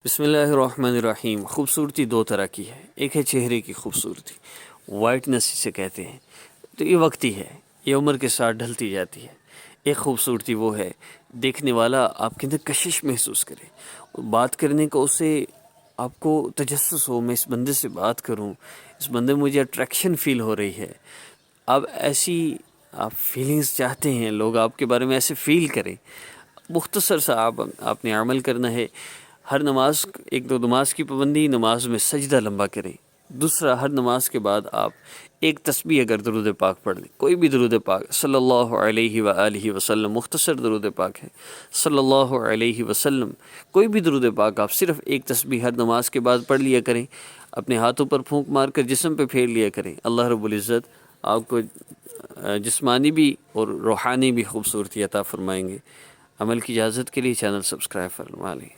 बिस्मिल्लाहिर्रहमानिर्रहीम। खूबसूरती दो तरह की है, एक है चेहरे की खूबसूरती, वाइटनेस इसे कहते हैं, तो ये वक्ती है, ये उम्र के साथ ढलती जाती है। एक खूबसूरती वो है देखने वाला आपके अंदर कशिश महसूस करे, बात करने का उसे आपको तजस्सुस हो, मैं इस बंदे से बात करूं, इस बंदे में मुझे अट्रैक्शन फील हो रही है। अब ऐसी आप फीलिंग्स चाहते हैं, लोग आपके बारे में ऐसे फील करें, मुख्तसर सा आपने अमल करना है। हर नमाज, एक तो नमाज की पाबंदी, नमाज में सजदा लंबा करें। दूसरा, हर नमाज के बाद आप एक तस्बीह अगर दरूद पाक पढ़ लें, कोई भी दरूद पाक, सल्लल्लाहु अलैहि व आलिहि वसल्लम, मुख्तसर दरूद पाक है, सल्लल्लाहु अलैहि वसल्लम, कोई भी दरूद पाक आप सिर्फ एक तस्बीह हर नमाज के बाद पढ़ लिया करें। अपने हाथों पर फूंक मार कर जिस्म पे फेर लिया करें। अल्लाह रब्बुल इज़्ज़त आपको जिस्मानी भी और रूहानी भी खूबसूरती अता फरमाएंगे। अमल की इजाज़त के लिए चैनल सब्सक्राइब फरमा लें।